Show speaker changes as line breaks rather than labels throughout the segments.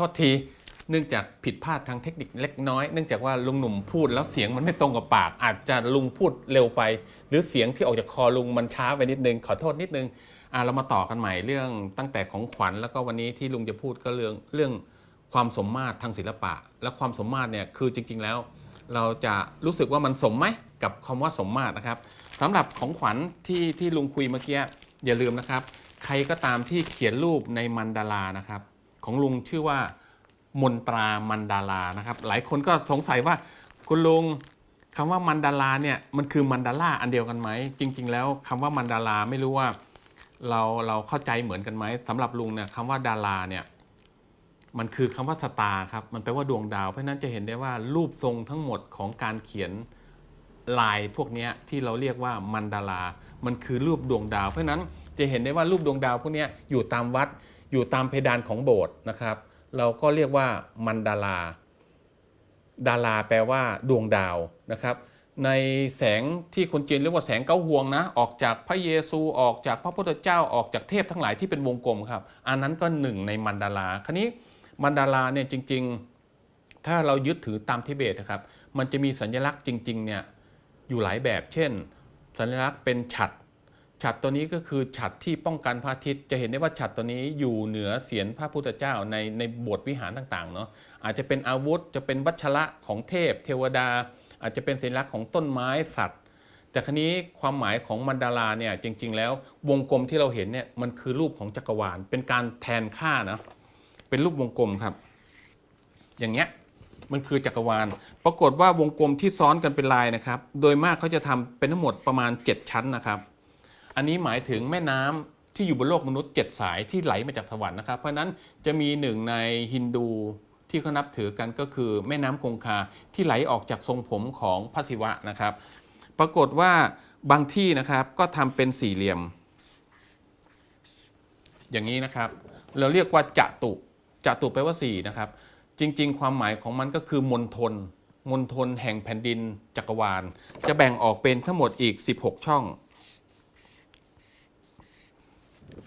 โทษทีเนื่องจากผิดพลาดทางเทคนิคเล็กน้อยเนื่องจากว่าลุงหนุ่มพูดแล้วเสียงมันไม่ตรงกับปากอาจจะลุงพูดเร็วไปหรือเสียงที่ออกจากคอลุงมันช้าไปนิดนึงขอโทษนิดนึงเรามาต่อกันใหม่เรื่องตั้งแต่ของขวัญแล้วก็วันนี้ที่ลุงจะพูดก็เรื่องความสมมาตรทางศิลปะและความสมมาตรเนี่ยคือจริงๆแล้วเราจะรู้สึกว่ามันสมไหมกับคำว่าสมมาตรนะครับสำหรับของขวัญที่ลุงคุยเมื่อกี้อย่าลืมนะครับใครก็ตามที่เขียนรูปในมันดารานะครับของลุงชื่อว่ามนตรามันดารานะครับหลายคนก็สงสัยว่าคุณลุงคำว่ามันดาราเนี่ยมันคือมันดาราอันเดียวกันไหมจริงๆแล้วคำว่ามันดาราไม่รู้ว่าเราเข้าใจเหมือนกันไหมสำหรับลุงเนี่ยคำว่าดาราเนี่ยมันคือคำว่าสตาร์ครับมันแปลว่าดวงดาวเพราะนั้นจะเห็นได้ว่ารูปทรงทั้งหมดของการเขียนลายพวกนี้ที่เราเรียกว่ามันดารามันคือรูปดวงดาวเพราะนั้นจะเห็นได้ว่ารูปดวงดาวพวกนี้อยู่ตามวัดอยู่ตามเพดานของโบสถ์นะครับเราก็เรียกว่ามันดาราดาราแปลว่าดวงดาวนะครับในแสงที่คนจีนเรียกว่าแสงเก้าห่วงนะออกจากพระเยซูออกจากพระพุทธเจ้าออกจากเทพทั้งหลายที่เป็นวงกลมครับอันนั้นก็หนึ่งในมันดาราคราวนี้มันดาราเนี่ยจริงๆถ้าเรายึดถือตามทิเบตนะครับมันจะมีสัญลักษณ์จริงๆเนี่ยอยู่หลายแบบเช่นสัญลักษณ์เป็นฉัตรตัวนี้ก็คือฉัตรที่ป้องกันพระอาทิตย์จะเห็นได้ว่าฉัตรตัวนี้อยู่เหนือเศียรพระพุทธเจ้าในโบสถ์วิหารต่างๆเนาะอาจจะเป็นอาวุธจะเป็นวัชระของเทพเทวดาอาจจะเป็นสัญลักษณ์ของต้นไม้สัตว์แต่คราวนี้ความหมายของมันดาราเนี่ยจริงๆแล้ววงกลมที่เราเห็นเนี่ยมันคือรูปของจักรวาลเป็นการแทนค่านะเป็นรูปวงกลมครับอย่างเงี้ยมันคือจักรวาลปรากฏว่าวงกลมที่ซ้อนกันเป็นลายนะครับโดยมากเขาจะทำเป็นทั้งหมดประมาณ7ชั้นนะครับอันนี้หมายถึงแม่น้ำที่อยู่บนโลกมนุษย์7สายที่ไหลมาจากสวรรค์นะครับเพราะนั้นจะมีหนึ่งในฮินดูที่เขานับถือกันก็คือแม่น้ำคงคาที่ไหลออกจากทรงผมของพระศิวะนะครับปรากฏว่าบางที่นะครับก็ทำเป็นสี่เหลี่ยมอย่างนี้นะครับเราเรียกว่าจตุแปลว่า4นะครับจริงๆความหมายของมันก็คือมณฑลแห่งแผ่นดินจักรวาลจะแบ่งออกเป็นทั้งหมดอีก16ช่อง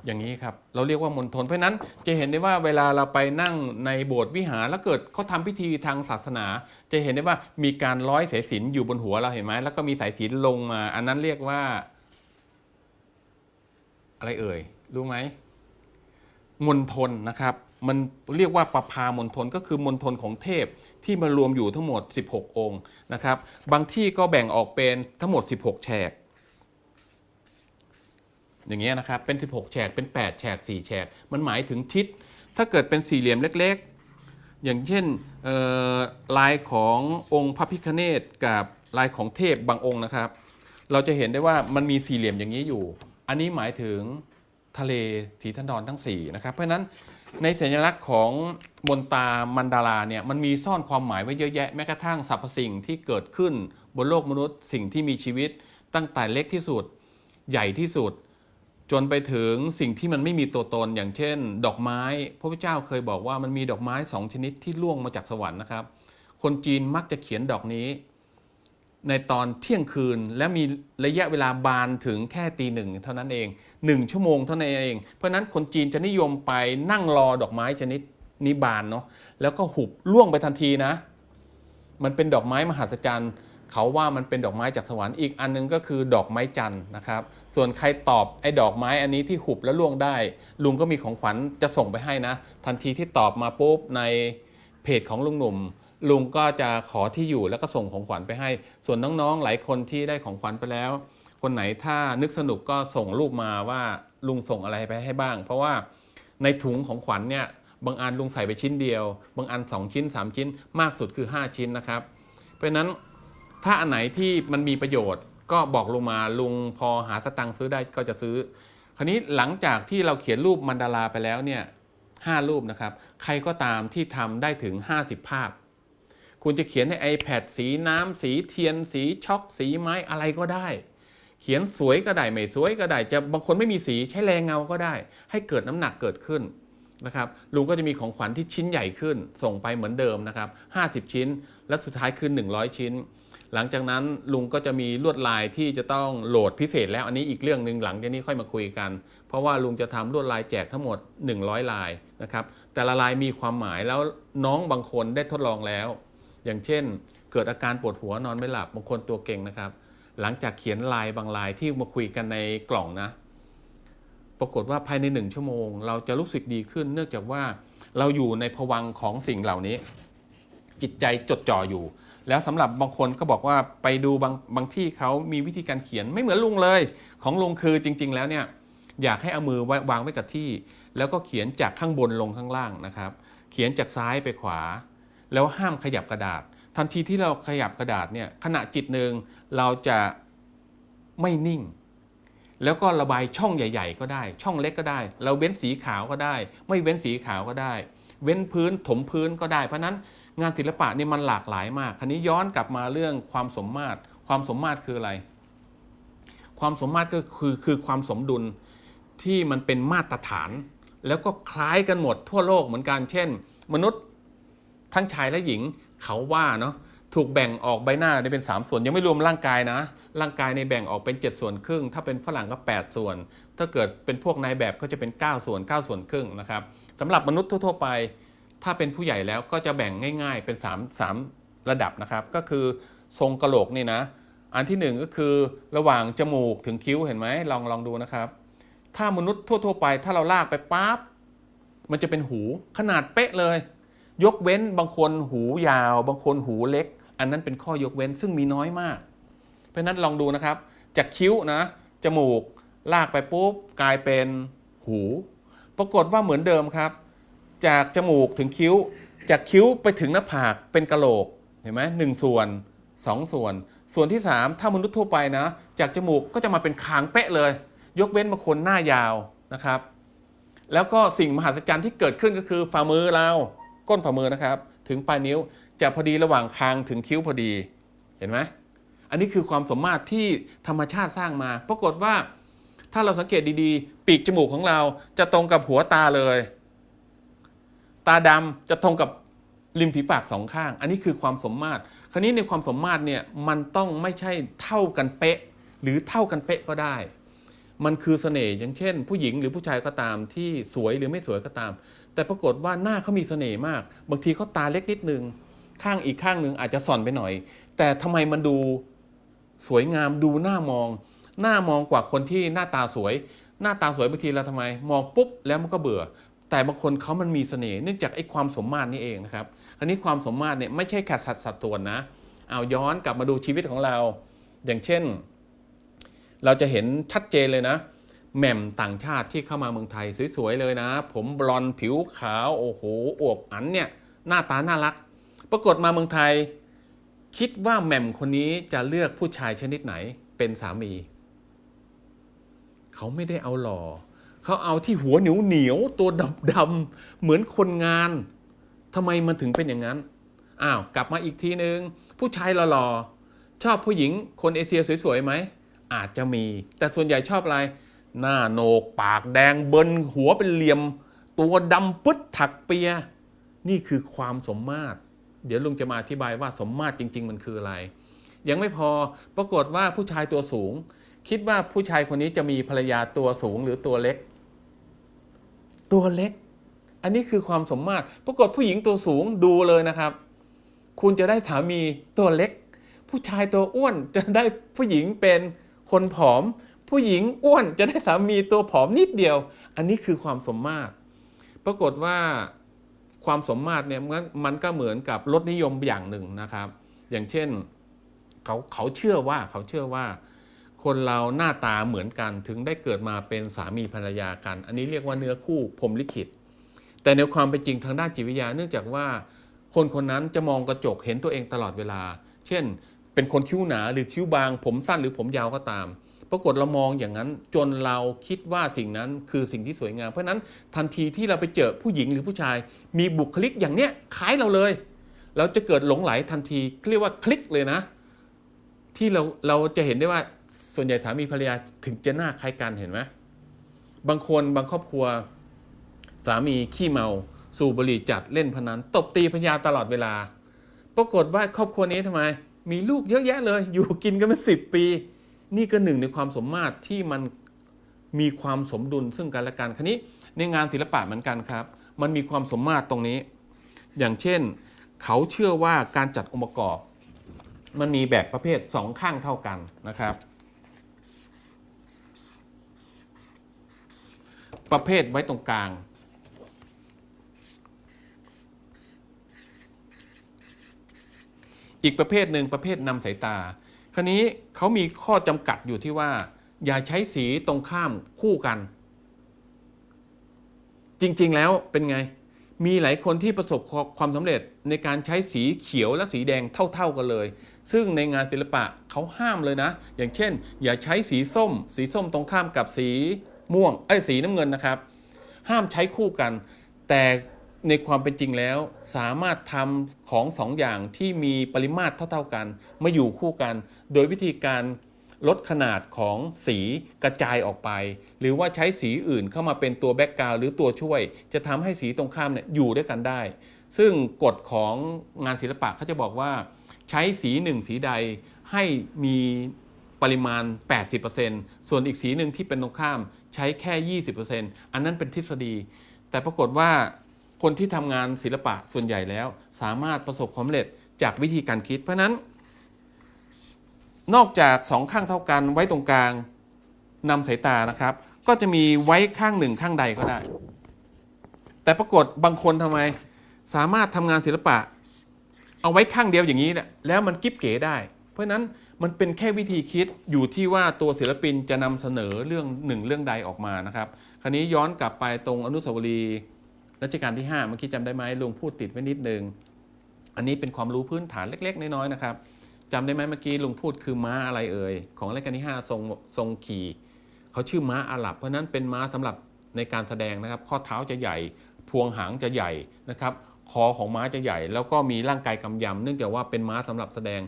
อย่างนี้ครับเราเรียกว่ามณฑลเพราะนั้นจะเห็นได้ว่าเวลาเราไปนั่งในโบสถ์วิหารแล้วเกิดเขาทำพิธีทางศาสนาจะเห็นได้ว่ามีการร้อยสายสิญจน์อยู่บนหัวเราเห็นไหมแล้วก็มีสายสิญจน์ลงมาอันนั้นเรียกว่าอะไรเอ่ยรู้ไหมมณฑลนะครับมันเรียกว่าประภามณฑลก็คือมณฑลของเทพที่มารวมอยู่ทั้งหมด16องค์นะครับบางที่ก็แบ่งออกเป็นทั้งหมด16แฉกอย่างเงี้ยนะครับเป็น16แฉกเป็น8แฉก4แฉกมันหมายถึงทิศถ้าเกิดเป็นสี่เหลี่ยมเล็กๆอย่างเช่นลายขององค์พระพิฆเนศกับลายของเทพบางองค์นะครับเราจะเห็นได้ว่ามันมีสี่เหลี่ยมอย่างนี้อยู่อันนี้หมายถึงทะเลสีทันดรทั้ง4นะครับเพราะฉะนั้นในสัญลักษณ์ของมนตรามันดาราเนี่ยมันมีซ่อนความหมายไว้เยอะแยะแม้กระทั่งสรรพสิ่งที่เกิดขึ้นบนโลกมนุษย์สิ่งที่มีชีวิตตั้งแต่เล็กที่สุดใหญ่ที่สุดจนไปถึงสิ่งที่มันไม่มีตัวตนอย่างเช่นดอกไม้พระพุทธเจ้าเคยบอกว่ามันมีดอกไม้2ชนิดที่ร่วงมาจากสวรรค์นะครับคนจีนมักจะเขียนดอกนี้ในตอนเที่ยงคืนและมีระยะเวลาบานถึงแค่ตี 1เท่านั้นเอง1ชั่วโมงเท่านั้นเองเพราะนั้นคนจีนจะนิยมไปนั่งรอดอกไม้ชนิดนี้บานเนาะแล้วก็หุบร่วงไปทันทีนะมันเป็นดอกไม้มหัศจรรย์เขาว่ามันเป็นดอกไม้จากสวรรค์อีกอันนึงก็คือดอกไม้จันทร์นะครับส่วนใครตอบไอ้ดอกไม้อันนี้ที่หุบแล้วล่วงได้ลุงก็มีของขวัญจะส่งไปให้นะทันทีที่ตอบมาปุ๊บในเพจของลุงหนุ่มลุงก็จะขอที่อยู่แล้วก็ส่งของขวัญไปให้ส่วนน้องๆหลายคนที่ได้ของขวัญไปแล้วคนไหนถ้านึกสนุกก็ส่งรูปมาว่าลุงส่งอะไรไปให้บ้างเพราะว่าในถุงของขวัญเนี่ยบางอันลุงใส่ไปชิ้นเดียวบางอัน2ชิ้น3ชิ้นมากสุดคือ5ชิ้นนะครับเพราะฉะนั้นถ้าอันไหนที่มันมีประโยชน์ก็บอกลุงมาลุงพอหาสตังค์ซื้อได้ก็จะซื้อคราวนี้หลังจากที่เราเขียนรูปมันดาราไปแล้วเนี่ย5รูปนะครับใครก็ตามที่ทำได้ถึง50ภาพคุณจะเขียนใน iPad สีน้ำสีเทียนสีช็อกสีไม้อะไรก็ได้เขียนสวยก็ได้ไม่สวยก็ได้จะบางคนไม่มีสีใช้แรงเงาก็ได้ให้เกิดน้ำหนักเกิดขึ้นนะครับลุงก็จะมีของขวัญที่ชิ้นใหญ่ขึ้นส่งไปเหมือนเดิมนะครับ50ชิ้นและสุดท้ายคือ100ชิ้น หลังจากนั้นลุงก็จะมีลวดลายที่จะต้องโหลดพิเศษแล้วอันนี้อีกเรื่องหนึ่งหลังจากนี้ค่อยมาคุยกันเพราะว่าลุงจะทำลวดลายแจกทั้งหมด100ลายนะครับแต่ละลายมีความหมายแล้วน้องบางคนได้ทดลองแล้วอย่างเช่นเกิดอาการปวดหัวนอนไม่หลับบางคนตัวเก่งนะครับหลังจากเขียนลายบางลายที่มาคุยกันในกล่องนะปรากฏว่าภายใน1 ชั่วโมงเราจะรู้สึกดีขึ้นเนื่องจากว่าเราอยู่ในภวังค์ของสิ่งเหล่านี้จิตใจจดจ่ออยู่แล้วสำหรับบางคนก็บอกว่าไปดูบางที่เขามีวิธีการเขียนไม่เหมือนลุงเลยของลุงคือจริงๆแล้วเนี่ยอยากให้เอามือวางไว้กับที่แล้วก็เขียนจากข้างบนลงข้างล่างนะครับเขียนจากซ้ายไปขวาแล้วห้ามขยับกระดาษทันทีที่เราขยับกระดาษเนี่ยขณะจิตหนึ่งเราจะไม่นิ่งแล้วก็ระบายช่องใหญ่ๆก็ได้ช่องเล็กก็ได้เราเว้นสีขาวก็ได้ไม่เว้นสีขาวก็ได้เว้นพื้นถมพื้นก็ได้เพราะนั้นงานศิลปะนี่มันหลากหลายมากคราวนี้ย้อนกลับมาเรื่องความสมมาตรความสมมาตรคืออะไรความสมมาตรก็คือความสมดุลที่มันเป็นมาตรฐานแล้วก็คล้ายกันหมดทั่วโลกเหมือนกันเช่นมนุษย์ทั้งชายและหญิงเขาว่าเนาะถูกแบ่งออกใบหน้าได้เป็น3ส่วนยังไม่รวมร่างกายนะร่างกายในแบ่งออกเป็น7 ส่วนครึ่งถ้าเป็นฝรั่งก็8 ส่วนถ้าเกิดเป็นพวกนายแบบก็จะเป็น9 ส่วน9 ส่วนครึ่งนะครับสำหรับมนุษย์ทั่วๆไปถ้าเป็นผู้ใหญ่แล้วก็จะแบ่งง่ายๆเป็น3ระดับนะครับก็คือทรงกะโหลกนี่นะอันที่1ก็คือระหว่างจมูกถึงคิ้วเห็นไหมลองดูนะครับถ้ามนุษย์ทั่วๆไปถ้าเราลากไปปั๊บมันจะเป็นหูขนาดเป๊ะเลยยกเว้นบางคนหูยาวบางคนหูเล็กอันนั้นเป็นข้อยกเว้นซึ่งมีน้อยมากเพราะนั้นลองดูนะครับจากคิ้วนะจมูกลากไปปุ๊บกลายเป็นหูปรากฏว่าเหมือนเดิมครับจากจมูกถึงคิ้วจากคิ้วไปถึงหน้าผากเป็นกะโหลกเห็นไหม1 ส่วน2 ส่วนส่วนที่3ถ้ามนุษย์ทั่วไปนะจากจมูกก็จะมาเป็นคางเป๊ะเลยยกเว้นบางคนหน้ายาวนะครับแล้วก็สิ่งมหัศจรรย์ที่เกิดขึ้นก็คือฝ่ามือเราก้นฝ่ามือนะครับถึงปลายนิ้วจะพอดีระหว่างคางถึงคิ้วพอดีเห็นไหมอันนี้คือความสมมาตรที่ธรรมชาติสร้างมาปรากฏว่าถ้าเราสังเกตดีๆปีกจมูกของเราจะตรงกับหัวตาเลยตาดำจะตรงกับริมฝีปาก2 ข้างอันนี้คือความสมมาตรคราวนี้ในความสมมาตรเนี่ยมันต้องไม่ใช่เท่ากันเป๊ะหรือเท่ากันเป๊ะก็ได้มันคือเสน่ห์อย่างเช่นผู้หญิงหรือผู้ชายก็ตามที่สวยหรือไม่สวยก็ตามแต่ปรากฏว่าหน้าเขามีเสน่ห์มากบางทีเขาตาเล็กนิดนึงข้างอีกข้างหนึ่งอาจจะส่อนไปหน่อยแต่ทำไมมันดูสวยงามดูน่ามองกว่าคนที่หน้าตาสวยบางทีเราทำไมมองปุ๊บแล้วมันก็เบื่อแต่บางคนเขามันมีเสน่ห์เนื่องจากไอ้ความสมมาตรนี่เองนะครับอันนี้ความสมมาตรเนี่ยไม่ใช่แค่สัดส่วนนะเอาย้อนกลับมาดูชีวิตของเราอย่างเช่นเราจะเห็นชัดเจนเลยนะแหม่มต่างชาติที่เข้ามาเมืองไทยสวยๆเลยนะผมบลอนด์ผิวขาวโอ้โหอวบอันเนี่ยหน้าตาน่ารักปรากฏมาเมืองไทยคิดว่าแหม่มคนนี้จะเลือกผู้ชายชนิดไหนเป็นสามีเขาไม่ได้เอาหล่อเขาเอาที่หัวเหนียวตัวดำๆเหมือนคนงานทำไมมันถึงเป็นอย่างนั้นกลับมาอีกทีนึงผู้ชายหล่อๆชอบผู้หญิงคนเอเชียสวยๆไหมอาจจะมีแต่ส่วนใหญ่ชอบอะไรหน้าโหนกปากแดงเบิ้ลหัวเป็นเหลี่ยมตัวดำปึ๊ดถักเปียนี่คือความสมมาตรเดี๋ยวลุงจะมาอธิบายว่าสมมาตรจริงๆมันคืออะไรยังไม่พอปรากฏว่าผู้ชายตัวสูงคิดว่าผู้ชายคนนี้จะมีภรรยาตัวสูงหรือตัวเล็กอันนี้คือความสมมาตรปรากฏผู้หญิงตัวสูงดูเลยนะครับคุณจะได้สามีตัวเล็กผู้ชายตัวอ้วนจะได้ผู้หญิงเป็นคนผอมผู้หญิงอ้วนจะได้สามีตัวผอมนิดเดียวอันนี้คือความสมมาตรปรากฏว่าความสมมาตรเนี่ยมันก็เหมือนกับรสนิยมอย่างหนึ่งนะครับอย่างเช่นเขาเชื่อว่าคนเราหน้าตาเหมือนกันถึงได้เกิดมาเป็นสามีภรรยากันอันนี้เรียกว่าเนื้อคู่พรหมลิขิตแต่ในความเป็นจริงทางด้านจิตวิทยาเนื่องจากว่าคนนั้นจะมองกระจกเห็นตัวเองตลอดเวลาเช่นเป็นคนคิ้วหนาหรือคิ้วบางผมสั้นหรือผมยาวก็ตามปรากฏเรามองอย่างนั้นจนเราคิดว่าสิ่งนั้นคือสิ่งที่สวยงามเพราะนั้นทันทีที่เราไปเจอผู้หญิงหรือผู้ชายมีบุคลิกอย่างเนี้ยคล้ายเราเลยเราจะเกิดหลงไหลทันทีเรียกว่าคลิกเลยนะที่เราจะเห็นได้ว่าส่วนใหญ่สามีภรรยาถึงจะหน้าคล้ายกันเห็นไหมบางครอบครัวสามีขี้เมาสูบบุหรี่จัดเล่นพนันตบตีภรรยาตลอดเวลาปรากฏว่าครอบครัวนี้ทำไม มีลูกเยอะแยะเลยอยู่กินกันเป็น10 ปีนี่ก็หนึ่งในความสมมาตรที่มันมีความสมดุลซึ่งกันและกันคราวนี้ในงานศิลปะเหมือนกันครับมันมีความสมมาตรตรงนี้อย่างเช่นเขาเชื่อว่าการจัดองค์ประกอบมันมีแบบประเภท2ข้างเท่ากันนะครับประเภทไว้ตรงกลางอีกประเภทหนึ่งประเภทนำสายตาคราวนี้เขามีข้อจำกัดอยู่ที่ว่าอย่าใช้สีตรงข้ามคู่กันจริงๆแล้วเป็นไงมีหลายคนที่ประสบความสำเร็จในการใช้สีเขียวและสีแดงเท่าๆกันเลยซึ่งในงานศิลปะเขาห้ามเลยนะอย่างเช่นอย่าใช้สีส้มตรงข้ามกับสีม่วงสีน้ำเงินนะครับห้ามใช้คู่กันแต่ในความเป็นจริงแล้วสามารถทำของสองอย่างที่มีปริมาตรเท่าๆกันมาอยู่คู่กันโดยวิธีการลดขนาดของสีกระจายออกไปหรือว่าใช้สีอื่นเข้ามาเป็นตัวแบ็กกราวด์หรือตัวช่วยจะทำให้สีตรงข้ามเนี่ยอยู่ด้วยกันได้ซึ่งกฎของงานศิลปะเขาจะบอกว่าใช้สีหนึ่งสีใดให้มีปริมาณ 80% ส่วนอีกสีหนึ่งที่เป็นตรงข้ามใช้แค่ 20% อันนั้นเป็นทฤษฎีแต่ปรากฏว่าคนที่ทำงานศิลปะส่วนใหญ่แล้วสามารถประสบความสำเร็จจากวิธีการคิดเพราะนั้นนอกจาก2ข้างเท่ากันไว้ตรงกลางนำสายตานะครับก็จะมีไว้ข้างหนึ่งข้างใดก็ได้แต่ปรากฏบางคนทำไมสามารถทำงานศิลปะเอาไว้ข้างเดียวอย่างนี้แหละแล้วมันกิ๊บเก๋ได้เพราะนั้นมันเป็นแค่วิธีคิดอยู่ที่ว่าตัวศิลปินจะนำเสนอเรื่องหนึ่งเรื่องใดออกมานะครับคราวนี้ย้อนกลับไปตรงอนุสาวรีย์รัชกาลที่5เมื่อกี้จำได้ไหมลุงพูดติดไว้นิดนึงอันนี้เป็นความรู้พื้นฐานเล็กๆน้อยๆนะครับจำได้ไหมเมื่อกี้ลุงพูดคือม้าอะไรเอ่ยของรัชกาลที่5ทรงขี่เขาชื่อม้าอาหรับเพราะนั้นเป็นม้าสำหรับในการแสดงนะครับข้อเท้าจะใหญ่พวงหางจะใหญ่นะครับคอของม้าจะใหญ่แล้วก็มีร่างกายกำยำเนื่องจากว่าเป็นม้าสำหรับแสดง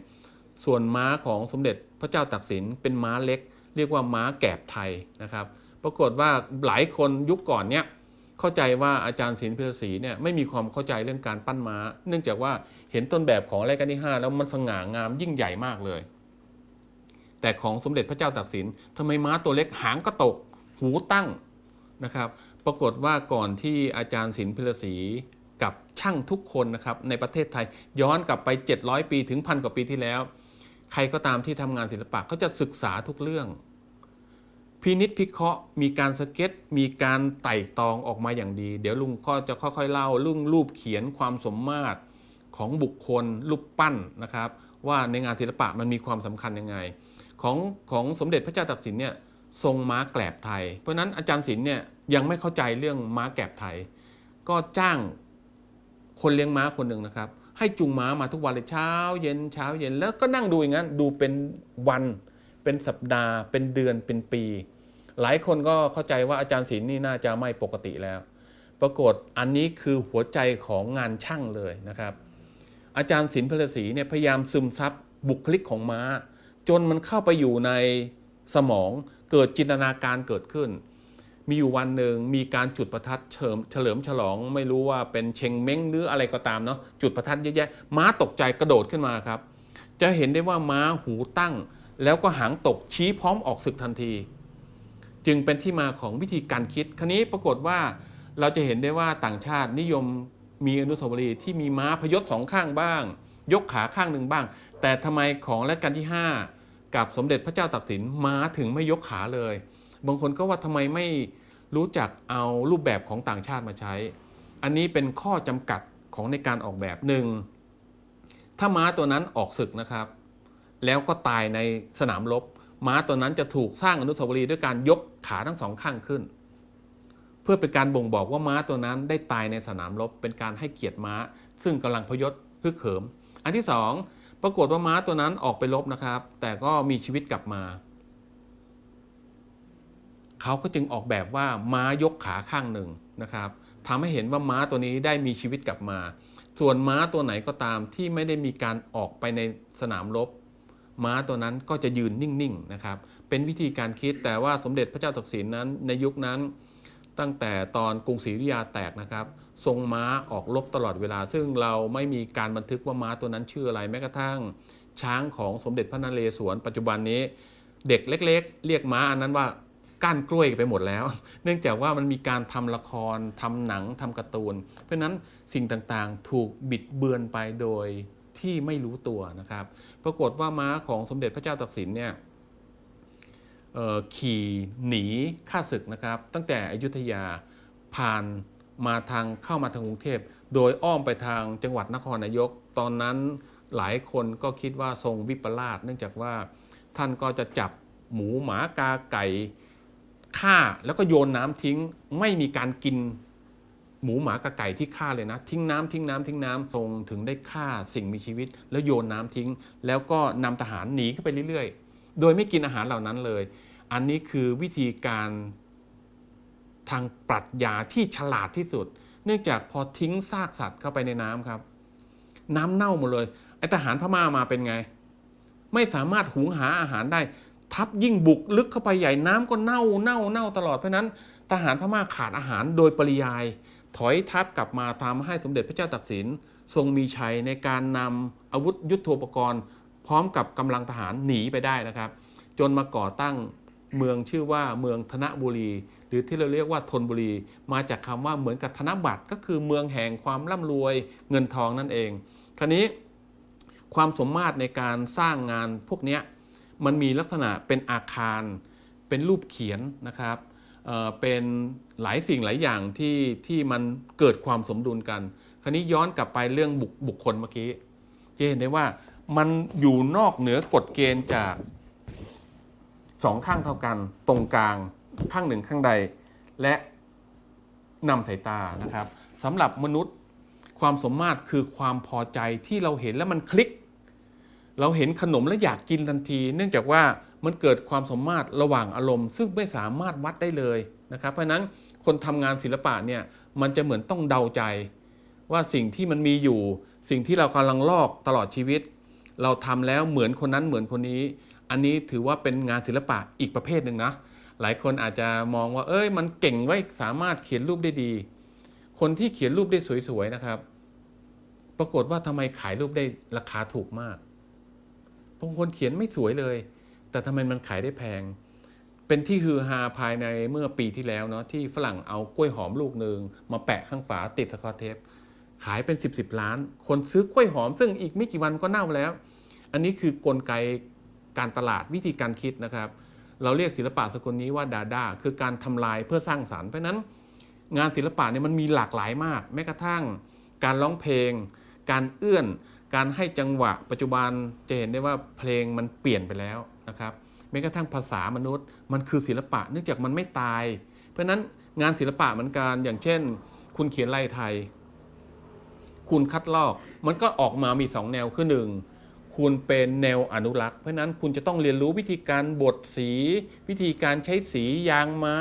ส่วนม้าของสมเด็จพระเจ้าตากสินเป็นม้าเล็กเรียกว่าม้าแกบไทยนะครับปรากฏว่าหลายคนยุคก่อนเนี้ยเข้าใจว่าอาจารย์ศิลป์พิรศรีเนี่ยไม่มีความเข้าใจเรื่องการปั้นม้าเนื่องจากว่าเห็นต้นแบบของรัชกาลที่5แล้วมันสง่างามยิ่งใหญ่มากเลยแต่ของสมเด็จพระเจ้าตากสินทำไมม้าตัวเล็กหางก็ตกหูตั้งนะครับปรากฏว่าก่อนที่อาจารย์ศิลป์พิรศรีกับช่างทุกคนนะครับในประเทศไทยย้อนกลับไป700 ปีถึง1,000 กว่าปีที่แล้วใครก็ตามที่ทำงานศิลปะเขาจะศึกษาทุกเรื่องพินิจพิเคราะห์มีการสเก็ตมีการไต่ตองออกมาอย่างดีเดี๋ยวลุงก็จะค่อยๆเล่าเรื่องรูปเขียนความสมมาตรของบุคคลรูปปั้นนะครับว่าในงานศิลปะมันมีความสำคัญยังไงของสมเด็จพระเจ้าตากสินเนี่ยทรงม้าแกลบไทยเพราะนั้นอาจารย์ศิลป์เนี่ยยังไม่เข้าใจเรื่องม้าแกลบไทยก็จ้างคนเลี้ยงม้าคนหนึ่งนะครับให้จูงม้ามาทุกวันเลยเช้าเย็นแล้วก็นั่งดูอย่างนั้นดูเป็นวันเป็นสัปดาห์เป็นเดือนเป็นปีหลายคนก็เข้าใจว่าอาจารย์ศิลป์นี่น่าจะไม่ปกติแล้วปรากฏอันนี้คือหัวใจของงานช่างเลยนะครับอาจารย์ศิลป์พิรศรีเนี่ยพยายามซึมซับบุคลิกของม้าจนมันเข้าไปอยู่ในสมองเกิดจินตนาการเกิดขึ้นมีอยู่วันหนึ่งมีการจุดประทัดเฉลิมฉลองไม่รู้ว่าเป็นเชงเม้งหรืออะไรก็ตามเนาะจุดประทัดเยอะแยะม้าตกใจกระโดดขึ้นมาครับจะเห็นได้ว่าม้าหูตั้งแล้วก็หางตกชี้พร้อมออกศึกทันทีจึงเป็นที่มาของวิธีการคิดคราวนี้ปรากฏว่าเราจะเห็นได้ว่าต่างชาตินิยมมีอนุสาวรีย์ที่มีม้าพยศ2ข้างบ้างยกขาข้างหนึ่งบ้างแต่ทำไมของรัชกาลที่5กับสมเด็จพระเจ้าตากสินม้าถึงไม่ยกขาเลยบางคนก็ว่าทำไมไม่รู้จักเอารูปแบบของต่างชาติมาใช้อันนี้เป็นข้อจำกัดของในการออกแบบหนึ่งถ้าม้าตัวนั้นออกศึกนะครับแล้วก็ตายในสนามรบม้าตัวนั้นจะถูกสร้างอนุสาวรีย์ด้วยการยกขาทั้ง2ข้างขึ้นเพื่อเป็นการบ่งบอกว่าม้าตัวนั้นได้ตายในสนามรบเป็นการให้เกียรติม้าซึ่งกำลังพยศฮึกเหิมอันที่2ปรากฏว่าม้าตัวนั้นออกไปรบนะครับแต่ก็มีชีวิตกลับมาเขาก็จึงออกแบบว่าม้ายกขาข้างหนึ่งนะครับทำให้เห็นว่าม้าตัวนี้ได้มีชีวิตกลับมาส่วนม้าตัวไหนก็ตามที่ไม่ได้มีการออกไปในสนามรบม้าตัวนั้นก็จะยืนนิ่งๆนะครับเป็นวิธีการคิดแต่ว่าสมเด็จพระเจ้าตากสินนั้นในยุคนั้นตั้งแต่ตอนกรุงศรีอยุธยาแตกนะครับทรงม้าออกรบตลอดเวลาซึ่งเราไม่มีการบันทึกว่าม้าตัวนั้นชื่ออะไรแม้กระทั่ง ช้างของสมเด็จพระนเรศวรปัจจุบันนี้เด็กเล็กๆเรียกม้าอันนั้นว่าก้านกล้วยไปหมดแล้วเนื่องจากว่ามันมีการทำละครทำหนังทำการ์ตูนเพราะฉะนั้นสิ่งต่างๆถูกบิดเบือนไปโดยที่ไม่รู้ตัวนะครับปรากฏว่าม้าของสมเด็จพระเจ้าตากสินเนี่ยขี่หนีข้าศึกนะครับตั้งแต่อยุธยาผ่านมาทางเข้ามาทางกรุงเทพโดยอ้อมไปทางจังหวัดนครนายกตอนนั้นหลายคนก็คิดว่าทรงวิปลาสเนื่องจากว่าท่านก็จะจับหมูหมากาไก่ฆ่าแล้วก็โยนน้ำทิ้งไม่มีการกินหมูหมากาไก่ที่ฆ่าเลยนะทิ้งน้ำทรงถึงได้ฆ่าสิ่งมีชีวิตแล้วโยนน้ำทิ้งแล้วก็นำทหารหนีขึ้นไปเรื่อยๆโดยไม่กินอาหารเหล่านั้นเลยอันนี้คือวิธีการทางปรัชญาที่ฉลาดที่สุดเนื่องจากพอทิ้งซากสัตว์เข้าไปในน้ำครับน้ำเน่าหมดเลยไอ้ทหารพม่ามาเป็นไงไม่สามารถหุงหาอาหารได้ทัพยิ่งบุกลึกเข้าไปใหญ่น้ำก็เน่าตลอดเพราะนั้นทหารพม่าขาดอาหารโดยปริยายถอยทัพกลับมาทำให้สมเด็จพระเจ้าตากสินทรงมีชัยในการนำอาวุธยุทโธปกรณ์พร้อมกับกำลังทหารหนีไปได้นะครับจนมาก่อตั้งเมืองชื่อว่าเมืองธนบุรีหรือที่เราเรียกว่าธนบุรีมาจากคำว่าเหมือนกับธนบัตรก็คือเมืองแห่งความร่ำรวยเงินทองนั่นเองคราวนี้ความสมมาตรในการสร้างงานพวกนี้มันมีลักษณะเป็นอาคารเป็นรูปเขียนนะครับเป็นหลายสิ่งหลายอย่างที่มันเกิดความสมดุลกันคราวนี้ย้อนกลับไปเรื่องบุคคลเมื่อกี้จะเห็นได้ว่ามันอยู่นอกเหนือกฎเกณฑ์จากสองข้างเท่ากันตรงกลางข้างหนึ่งข้างใดและนำสายตานะครับสำหรับมนุษย์ความสมมาตรคือความพอใจที่เราเห็นแล้วมันคลิกเราเห็นขนมแล้วอยากกินทันทีเนื่องจากว่ามันเกิดความสมมาตรระหว่างอารมณ์ซึ่งไม่สามารถวัดได้เลยนะครับเพราะฉะนั้นคนทำงานศิลปะเนี่ยมันจะเหมือนต้องเดาใจว่าสิ่งที่มันมีอยู่สิ่งที่เรากำลังลอกตลอดชีวิตเราทำแล้วเหมือนคนนั้นเหมือนคนนี้อันนี้ถือว่าเป็นงานศิลปะอีกประเภทหนึ่งนะหลายคนอาจจะมองว่ามันเก่งไว้สามารถเขียนรูปได้ดีคนที่เขียนรูปได้สวยๆนะครับปรากฏว่าทำไมขายรูปได้ราคาถูกมากบางคนเขียนไม่สวยเลยแต่ทำไมมันขายได้แพงเป็นที่ฮือฮาภายในเมื่อปีที่แล้วเนาะที่ฝรั่งเอากล้วยหอมลูกหนึ่งมาแปะข้างฝาติดสกอตเทปขายเป็น10 ล้านคนซื้อกล้วยหอมซึ่งอีกไม่กี่วันก็เน่าแล้วอันนี้คือกลไกการตลาดวิธีการคิดนะครับเราเรียกศิลปะสกุลนี้ว่าดาดาคือการทำลายเพื่อสร้างสรรค์เพราะนั้นงานศิลปะเนี่ยมันมีหลากหลายมากแม้กระทั่งการร้องเพลงการเอื้อนการให้จังหวะปัจจุบันจะเห็นได้ว่าเพลงมันเปลี่ยนไปแล้วนะครับแม้กระทั่งภาษามนุษย์มันคือศิลปะเนื่องจากมันไม่ตายเพราะนั้นงานศิลปะเหมือนกันอย่างเช่นคุณเขียนลายไทยคุณคัดลอกมันก็ออกมามี2 แนวคือ1คุณเป็นแนวอนุรักษ์เพราะนั้นคุณจะต้องเรียนรู้วิธีการบดสีวิธีการใช้สียางไม้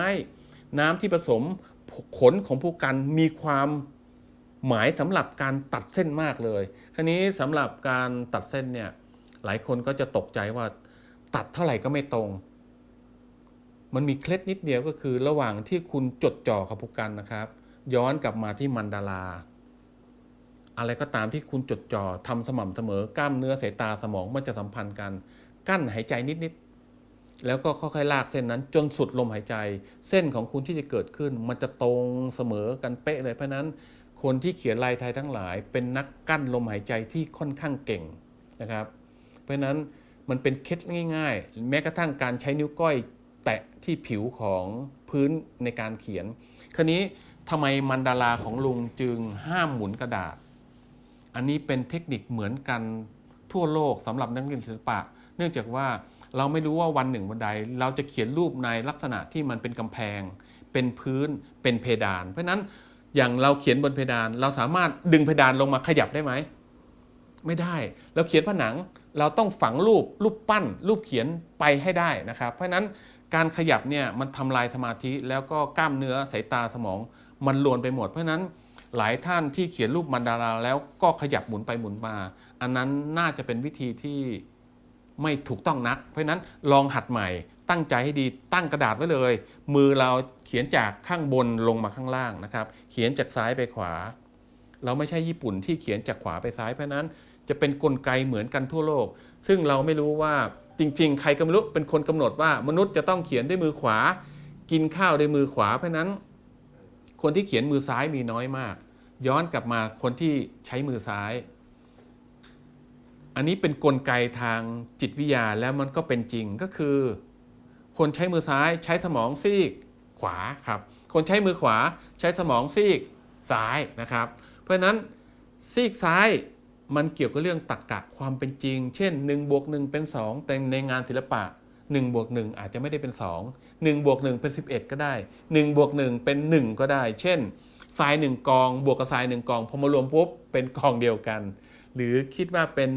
น้ำที่ผสมขนของผู้กันมีความหมายสำหรับการตัดเส้นมากเลยคราวนี้สำหรับการตัดเส้นเนี่ยหลายคนก็จะตกใจว่าตัดเท่าไหร่ก็ไม่ตรงมันมีเคล็ดนิดเดียวก็คือระหว่างที่คุณจดจ่อกับผู้กันนะครับย้อนกลับมาที่มันดาราอะไรก็ตามที่คุณจดจ่อทำสม่ำเสมอกล้ามเนื้อสายตาสมองมันจะสัมพันธ์กันกั้นหายใจนิดๆแล้วก็ค่อยๆลากเส้นนั้นจนสุดลมหายใจเส้นของคุณที่จะเกิดขึ้นมันจะตรงเสมอกันเป๊ะเลยเพราะนั้นคนที่เขียนลายไทยทั้งหลายเป็นนักกั้นลมหายใจที่ค่อนข้างเก่งนะครับเพราะนั้นมันเป็นเคล็ดง่ายๆแม้กระทั่งการใช้นิ้วก้อยแตะที่ผิวของพื้นในการเขียนคราวนี้ทำไมมันดาราของลุงจึงห้ามหมุนกระดาษอันนี้เป็นเทคนิคเหมือนกันทั่วโลกสำหรับนักเรียนศิลปะเนื่องจากว่าเราไม่รู้ว่าวันหนึ่งวันใดเราจะเขียนรูปในลักษณะที่มันเป็นกำแพงเป็นพื้นเป็นเพดานเพราะนั้นอย่างเราเขียนบนเพดานเราสามารถดึงเพดานลงมาขยับได้ไหมไม่ได้เราเขียนผนังเราต้องฝังรูปปั้นรูปเขียนไปให้ได้นะครับเพราะฉะนั้นการขยับเนี่ยมันทำลายสมาธิแล้วก็กล้ามเนื้อสายตาสมองมันลวนไปหมดเพราะฉะนั้นหลายท่านที่เขียนรูปมันดาราแล้วก็ขยับหมุนไปหมุนมาอันนั้นน่าจะเป็นวิธีที่ไม่ถูกต้องนักเพราะฉะนั้นลองหัดใหม่ตั้งใจให้ดีตั้งกระดาษไว้เลยมือเราเขียนจากข้างบนลงมาข้างล่างนะครับเขียนจากซ้ายไปขวา เราไม่ใช่ญี่ปุ่นที่เขียนจากขวาไปซ้ายเพราะนั้นจะเป็นกลไกเหมือนกันทั่วโลกซึ่งเราไม่รู้ว่าจริงๆใครก็ไม่รู้เป็นคนกำหนดว่ามนุษย์จะต้องเขียนด้วยมือขวากินข้าวด้วยมือขวาเพราะนั้นคนที่เขียนมือซ้ายมีน้อยมากย้อนกลับมาคนที่ใช้มือซ้ายอันนี้เป็นกลไกทางจิตวิทยาแล้วมันก็เป็นจริงก็คือคนใช้มือซ้ายใช้สมองซีกขวาครับคนใช้มือขวาใช้สมองซีกซ้ายนะครับเพราะฉะนั้นซีกซ้ายมันเกี่ยวกับเรื่องตรรกะความเป็นจริงเช่น1 บวก 1เป็น2แต่ในงานศิลปะ1 บวก 1อาจจะไม่ได้เป็น2 1 บวก 1เป็น11ก็ได้1 บวก 1เป็น1ก็ได้เช่นทราย1กองบวกกับทราย1กองพอมารวมปุ๊บเป็นกองเดียวกันหรือคิดว่าเป็น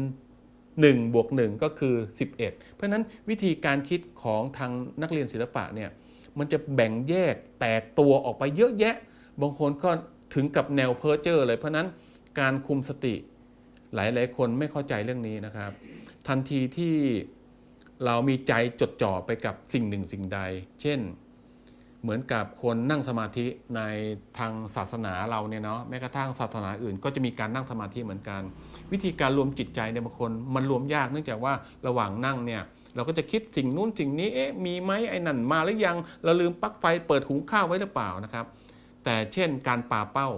1 บวก 1ก็คือ11เพราะฉะนั้นวิธีการคิดของทางนักเรียนศิลปะเนี่ยมันจะแบ่งแยกแตกตัวออกไปเยอะแยะบางคนก็ถึงกับแนวเพ้อเจ้อเลยเพราะนั้นการคุมสติหลายคนไม่เข้าใจเรื่องนี้นะครับทันทีที่เรามีใจจดจ่อไปกับสิ่งหนึ่งสิ่งใดเช่นเหมือนกับคนนั่งสมาธิในทางศาสนาเราเนี่ยเนาะแม้กระทั่งศาสนาอื่นก็จะมีการนั่งสมาธิเหมือนกันวิธีการรวมจิตใจในบางคนมันรวมยากเนื่องจากว่าระหว่างนั่งเนี่ยเราก็จะคิดสิ่งนู้นสิ่งนี้มีไหมไอ้นั่นมาหรือยังเราลืมปลั๊กไฟเปิดหุงข้าวไว้หรือเปล่านะครับแต่เช่นการปาเป้า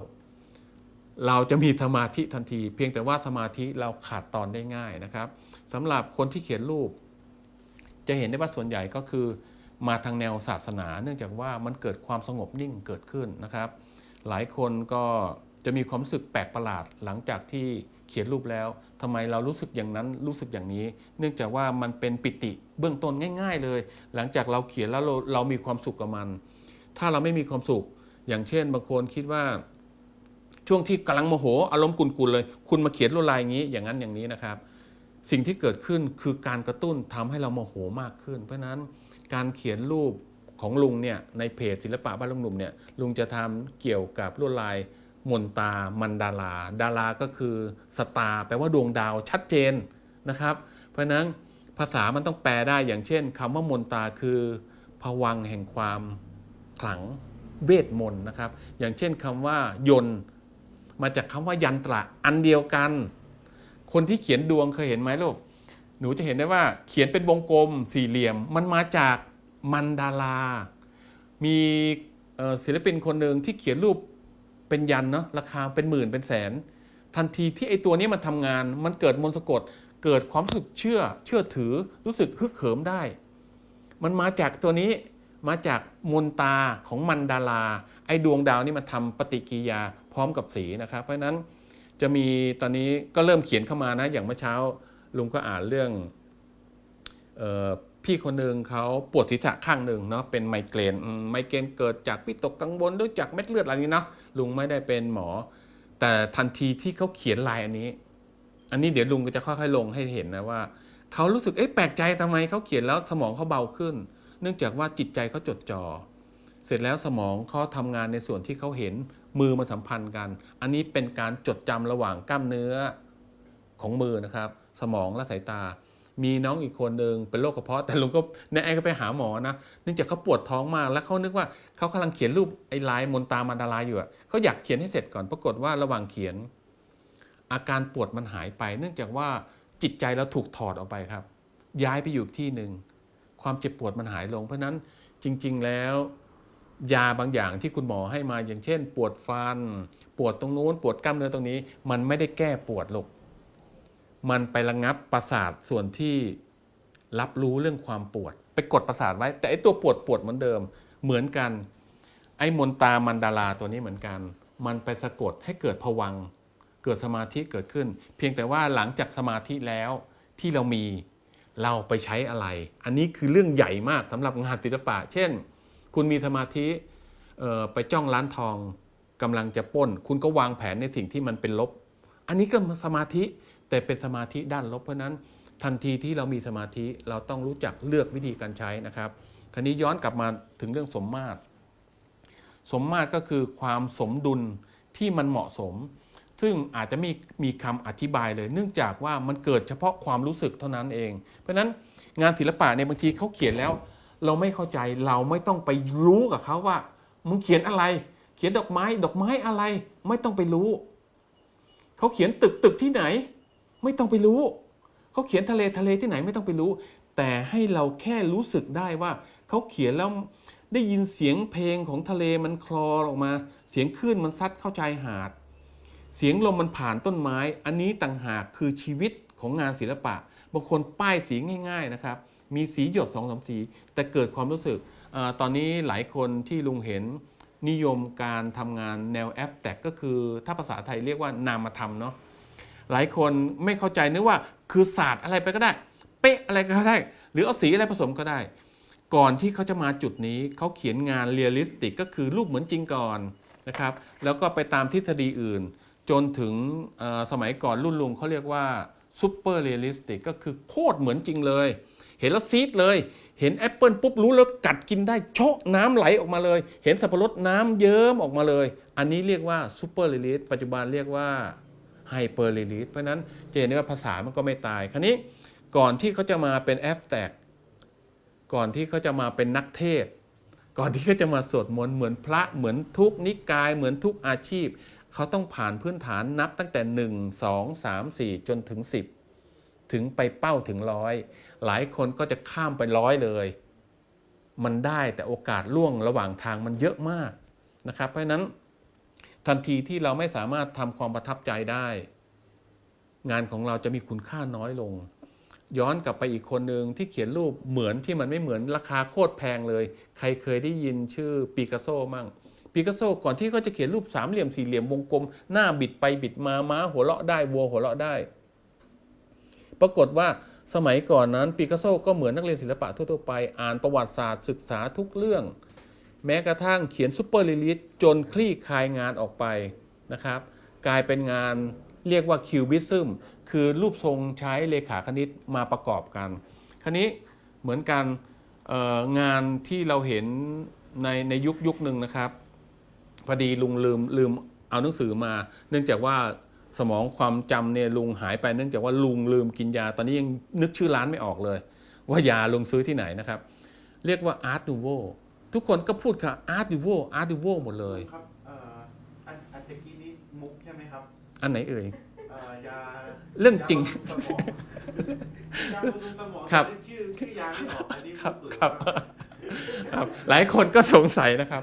เราจะมีสมาธิทันทีเพียงแต่ว่าสมาธิเราขาดตอนได้ง่ายนะครับสำหรับคนที่เขียนรูปจะเห็นได้ว่าส่วนใหญ่ก็คือมาทางแนวศาสนาเนื่องจากว่ามันเกิดความสงบนิ่งเกิดขึ้นนะครับหลายคนก็จะมีความรู้สึกแปลกประหลาดหลังจากที่เขียนรูปแล้วทำไมเรารู้สึกอย่างนั้นรู้สึกอย่างนี้เนื่องจากว่ามันเป็นปิติเบื้องต้นง่ายๆเลยหลังจากเราเขียนแล้วเรามีความสุขกับมันถ้าเราไม่มีความสุขอย่างเช่นบางคนคิดว่าช่วงที่กำลังโมโหอารมณ์กุนๆเลยคุณมาเขียนลวดลายอย่างนี้อย่างนั้นอย่างนี้นะครับสิ่งที่เกิดขึ้นคือการกระตุ้นทำให้เราโมโหมากขึ้นเพราะนั้นการเขียนรูปของลุงเนี่ยในเพจศิลปะบ้านลุงหนุ่มเนี่ยลุงจะทำเกี่ยวกับลวดลายมนตามันดาราดาราก็คือสตาร์แปลว่าดวงดาวชัดเจนนะครับเพราะนั้นภาษามันต้องแปลได้อย่างเช่นคำว่ามนตาคือภวังค์แห่งความขลังเวทมนต์นะครับอย่างเช่นคำว่ายนต์มาจากคำว่ายันตระอันเดียวกันคนที่เขียนดวงเคยเห็นไหมลูกหนูจะเห็นได้ว่าเขียนเป็นวงกลมสี่เหลี่ยมมันมาจากมันดารามีศิลปินคนหนึ่งที่เขียนรูปเป็นยันเนาะราคาเป็นหมื่นเป็นแสนทันทีที่ไอ้ตัวนี้มันทำงานมันเกิดมนต์สะกดเกิดความรู้สึกเชื่อถือรู้สึกฮึกเหิมได้มันมาจากตัวนี้มาจากมนตาของมันดาราไอ้ดวงดาวนี่มันทำปฏิกิริยาพร้อมกับสีนะครับเพราะฉะนั้นจะมีตอนนี้ก็เริ่มเขียนเข้ามานะอย่างเมื่อเช้าลุงก็อ่านเรื่องพี่คนหนึ่งเขาปวดศีรษะข้างหนึ่งเนาะเป็นไมเกรนเกิดจากวิตกกังวลด้วยจากเม็ดเลือดอะไรนี้เนาะลุงไม่ได้เป็นหมอแต่ทันทีที่เขาเขียนลายอันนี้เดี๋ยวลุงก็จะค่อยๆลงให้เห็นนะว่าเขารู้สึกแปลกใจทำไมเขาเขียนแล้วสมองเขาเบาขึ้นเนื่องจากว่าจิตใจเขาจดจ่อเสร็จแล้วสมองเขาทำงานในส่วนที่เขาเห็นมือมาสัมพันธ์กันอันนี้เป็นการจดจำระหว่างกล้ามเนื้อของมือนะครับสมองและสายตามีน้องอีกคนหนึ่งเป็นโรคกระเพาะแต่ลุงก็แนะนำก็ไปหาหมอนะเนื่องจากเขาปวดท้องมากแล้วเขานึกว่าเขากำลังเขียนรูปไอ้ลายมนตามันดาราอยู่เขาอยากเขียนให้เสร็จก่อนปรากฏว่าระหว่างเขียนอาการปวดมันหายไปเนื่องจากว่าจิตใจเราถูกถอดออกไปครับย้ายไปอยู่ที่หนึ่งความเจ็บปวดมันหายลงเพราะนั้นจริงๆแล้วยาบางอย่างที่คุณหมอให้มาอย่างเช่นปวดฟันปวดตรงนู้นปวดกล้ามเนื้อตรงนี้มันไม่ได้แก้ปวดหรอกมันไประงับประสาทส่วนที่รับรู้เรื่องความปวดไปกดประสาทไว้แต่ไอ้ตัวปวดเหมือนเดิมเหมือนกันไอ้มนตามันดาราตัวนี้เหมือนกันมันไปสะกดให้เกิดภวังค์เกิดสมาธิเกิดขึ้นเพียงแต่ว่าหลังจากสมาธิแล้วที่เรามีเราไปใช้อะไรอันนี้คือเรื่องใหญ่มากสำหรับงานศิลปะเช่นคุณมีสมาธิไปจ้องร้านทองกำลังจะปล้นคุณก็วางแผนในสิ่งที่มันเป็นลบอันนี้ก็สมาธิแต่เป็นสมาธิด้านลบเพราะนั้นทันทีที่เรามีสมาธิเราต้องรู้จักเลือกวิธีการใช้นะครับคราวนี้ย้อนกลับมาถึงเรื่องสมมาตรก็คือความสมดุลที่มันเหมาะสมซึ่งอาจจะมีคำอธิบายเลยเนื่องจากว่ามันเกิดเฉพาะความรู้สึกเท่านั้นเองเพราะนั้นงานศิลปะในบางทีเขาเขียนแล้วเราไม่เข้าใจเราไม่ต้องไปรู้กับเขาว่ามึงเขียนอะไรเขียนดอกไม้อะไรไม่ต้องไปรู้ เขาเขียนตึกที่ไหนไม่ต้องไปรู้เขาเขียนทะเลที่ไหนไม่ต้องไปรู้แต่ให้เราแค่รู้สึกได้ว่าเขาเขียนแล้วได้ยินเสียงเพลงของทะเลมันคลอออกมาเสียงคลื่นมันซัดเข้าชายหาดเสียงลมมันผ่านต้นไม้อันนี้ต่างหากคือชีวิตของงานศิลปะบางคนป้ายสีง่ายๆนะครับมีสีหยด2-3 สีแต่เกิดความรู้สึกตอนนี้หลายคนที่ลุงเห็นนิยมการทำงานแนวแอฟแตกก็คือถ้าภาษาไทยเรียกว่านามธรรมเนาะหลายคนไม่เข้าใจนึกว่าคือศาสตร์อะไรไปก็ได้เป๊ะอะไรก็ได้หรือเอาสีอะไรผสมก็ได้ก่อนที่เขาจะมาจุดนี้เขาเขียนงานเรียลลิสติกก็คือรูปเหมือนจริงก่อนนะครับแล้วก็ไปตามทฤษฎีอื่นจนถึงสมัยก่อนรุ่นลุงเขาเรียกว่าซูเปอร์เรียลลิสติกก็คือโคตรเหมือนจริงเลยเห็นแล้วซีดเลยเห็นแอปเปิลปุ๊บรู้แล้วกัดกินได้โชะน้ำไหลออกมาเลยเห็นสับปะรดน้ำเยิ้มออกมาเลยอันนี้เรียกว่าซูเปอร์เรียลลิสปัจจุบันเรียกว่าไฮเปอร์เรียลลิสเพราะนั้นเจนว่าภาษามันก็ไม่ตายคราวนี้ก่อนที่เขาจะมาเป็นแอฟแตกก่อนที่เขาจะมาเป็นนักเทศก่อนที่เขาจะมาสวดมนต์เหมือนพระเหมือนทุกนิกายเหมือนทุกอาชีพเขาต้องผ่านพื้นฐานนับตั้งแต่1 2 3 4จนถึง10ถึงไปเป้าถึง100หลายคนก็จะข้ามไป100เลยมันได้แต่โอกาสล่วงระหว่างทางมันเยอะมากนะครับเพราะฉะนั้นทันทีที่เราไม่สามารถทำความประทับใจได้งานของเราจะมีคุณค่าน้อยลงย้อนกลับไปอีกคนหนึ่งที่เขียนรูปเหมือนที่มันไม่เหมือนราคาโคตรแพงเลยใครเคยได้ยินชื่อปิกัสโซมั่งปิกัสโซก่อนที่เขาจะเขียนรูปสามเหลี่ยมสี่เหลี่ยมวงกลมหน้าบิดไปบิดมาม้าหัวเราะได้วัวหัวเราะได้ปรากฏว่าสมัยก่อนนั้นปิกัสโซก็เหมือนนักเรียนศิลปะทั่วๆไปอ่านประวัติศาสตร์ศึกษาทุกเรื่องแม้กระทั่งเขียนซูเปอร์เรียลลิสต์จนคลี่คลายงานออกไปนะครับกลายเป็นงานเรียกว่าคิวบิซึมคือรูปทรงใช้เลขาคณิตมาประกอบกันคราวนี้เหมือนกันงานที่เราเห็นในยุคหนึ่งนะครับพอดีลุงลืมเอาหนังสือมาเนื่องจากว่าสมองความจำเนี่ยลุงหายไปเนื่องจากว่าลุงลืมกินยาตอนนี้ยังนึกชื่อร้านไม่ออกเลยว่ายาลุงซื้อที่ไหนนะครับเรียกว่า Art Nouveau ทุกคนก็พูดค่ะ Art Nouveau หมดเลย
ครับอันตะกี้นี้มุกใช่ไหมครับ
อันไหนเอ่ย
ยา
เรื่องจริง
ยาบำรุงสมอง
ครับ
ชื่อยาไม่ออกอันนี้
ครับหลายคนก็สงสัยนะครับ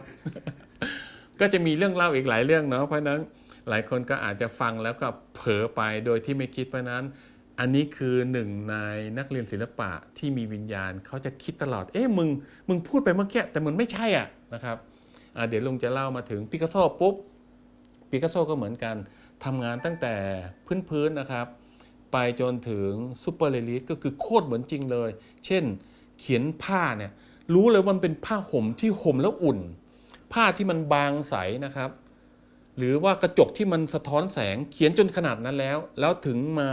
ก็จะมีเรื่องเล่าอีกหลายเรื่องเนาะเพราะนั้นหลายคนก็อาจจะฟังแล้วก็เผลอไปโดยที่ไม่คิดเพราะนั้นอันนี้คือหนึ่งในนักเรียนศิลปะที่มีวิญญาณเขาจะคิดตลอดมึงพูดไปเมื่อกี้แต่มันไม่ใช่อ่ะนะครับเดี๋ยวลุงจะเล่ามาถึงปิกัสโซปุ๊บปิกัสโซก็เหมือนกันทำงานตั้งแต่พื้นนะครับไปจนถึงซูเปอร์เรียลลิสต์ก็คือโคตรเหมือนจริงเลยเช่นเขียนผ้าเนี่ยรู้เลยว่ามันเป็นผ้าห่มที่ห่มแล้วอุ่นผ้าที่มันบางใสนะครับหรือว่ากระจกที่มันสะท้อนแสงเขียนจนขนาดนั้นแล้วถึงมา